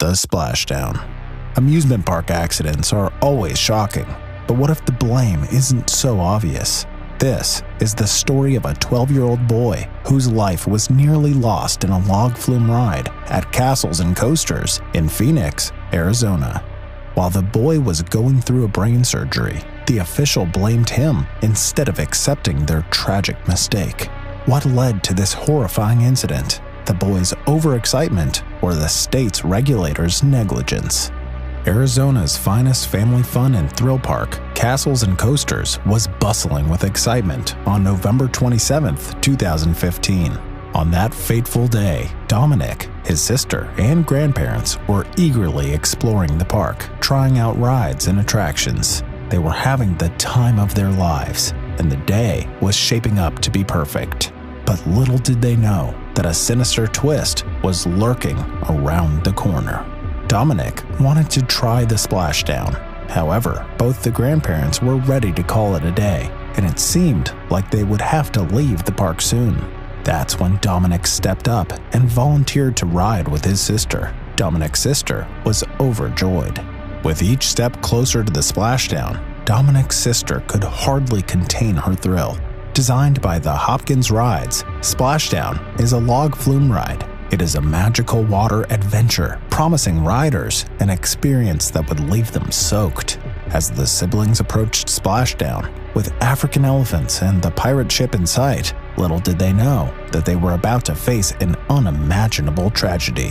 The Splashdown. Amusement park accidents are always shocking, but what if the blame isn't so obvious? This is the story of a 12-year-old boy whose life was nearly lost in a log flume ride at Castles and Coasters in Phoenix, Arizona. While the boy was going through a brain surgery, the official blamed him instead of accepting their tragic mistake. What led to this horrifying incident? The boy's overexcitement or the state's regulators' negligence? Arizona's finest family fun and thrill park, Castles and Coasters, was bustling with excitement on November 27, 2015. On that fateful day, Dominic, his sister, and grandparents were eagerly exploring the park, trying out rides and attractions. They were having the time of their lives, and the day was shaping up to be perfect. But little did they know that a sinister twist was lurking around the corner. Dominic wanted to try the Splashdown. However, both the grandparents were ready to call it a day, and it seemed like they would have to leave the park soon. That's when Dominic stepped up and volunteered to ride with his sister. Dominic's sister was overjoyed. With each step closer to the Splashdown, Dominic's sister could hardly contain her thrill. Designed by the Hopkins Rides, Splashdown is a log flume ride. It is a magical water adventure, promising riders an experience that would leave them soaked. As the siblings approached Splashdown, with African elephants and the pirate ship in sight, little did they know that they were about to face an unimaginable tragedy.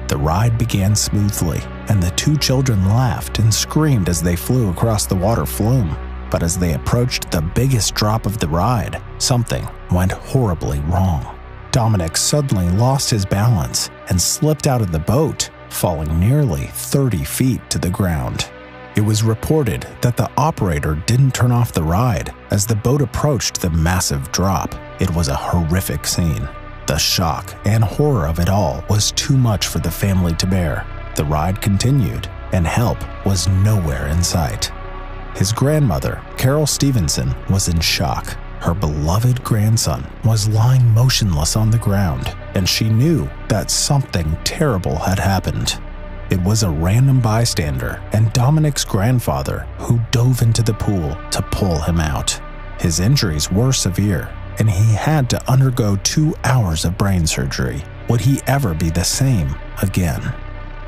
The ride began smoothly, and the two children laughed and screamed as they flew across the water flume. But as they approached the biggest drop of the ride, something went horribly wrong. Dominic suddenly lost his balance and slipped out of the boat, falling nearly 30 feet to the ground. It was reported that the operator didn't turn off the ride as the boat approached the massive drop. It was a horrific scene. The shock and horror of it all was too much for the family to bear. The ride continued, and help was nowhere in sight. His grandmother, Carol Stevenson, was in shock. Her beloved grandson was lying motionless on the ground, and she knew that something terrible had happened. It was a random bystander and Dominic's grandfather who dove into the pool to pull him out. His injuries were severe, and he had to undergo 2 hours of brain surgery. Would he ever be the same again?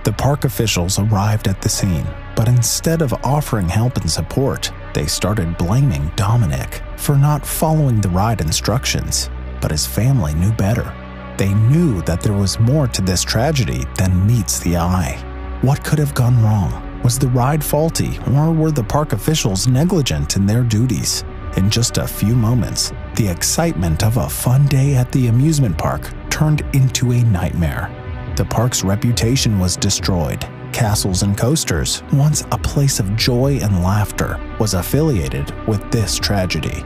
The park officials arrived at the scene, but instead of offering help and support, they started blaming Dominic for not following the ride instructions. But his family knew better. They knew that there was more to this tragedy than meets the eye. What could have gone wrong? Was the ride faulty, or were the park officials negligent in their duties? In just a few moments, the excitement of a fun day at the amusement park turned into a nightmare. The park's reputation was destroyed. Castles and Coasters, once a place of joy and laughter, was affiliated with this tragedy.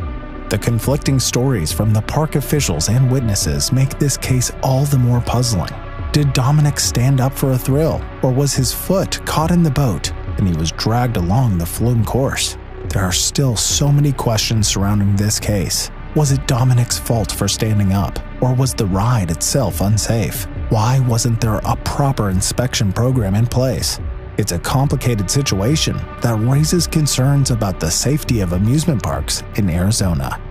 The conflicting stories from the park officials and witnesses make this case all the more puzzling. Did Dominic stand up for a thrill, or was his foot caught in the boat and he was dragged along the flume course? There are still so many questions surrounding this case. Was it Dominic's fault for standing up, or was the ride itself unsafe? Why wasn't there a proper inspection program in place? It's a complicated situation that raises concerns about the safety of amusement parks in Arizona.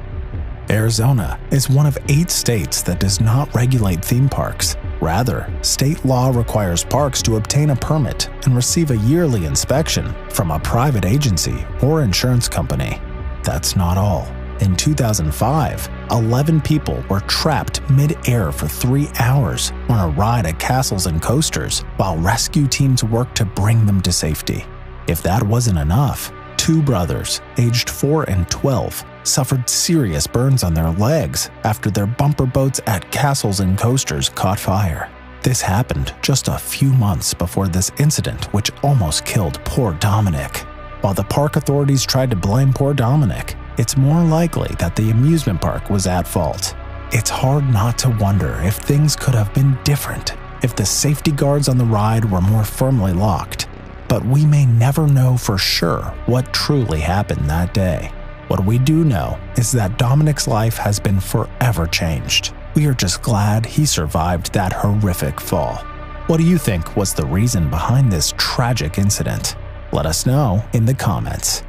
Arizona is one of 8 states that does not regulate theme parks. Rather, state law requires parks to obtain a permit and receive a yearly inspection from a private agency or insurance company. That's not all. In 2005, 11 people were trapped mid-air for 3 hours on a ride at Castles and Coasters while rescue teams worked to bring them to safety. If that wasn't enough, 2 brothers, aged 4 and 12, suffered serious burns on their legs after their bumper boats at Castles and Coasters caught fire. This happened just a few months before this incident, which almost killed poor Dominic. While the park authorities tried to blame poor Dominic, it's more likely that the amusement park was at fault. It's hard not to wonder if things could have been different if the safety guards on the ride were more firmly locked. But we may never know for sure what truly happened that day. What we do know is that Dominic's life has been forever changed. We are just glad he survived that horrific fall. What do you think was the reason behind this tragic incident? Let us know in the comments.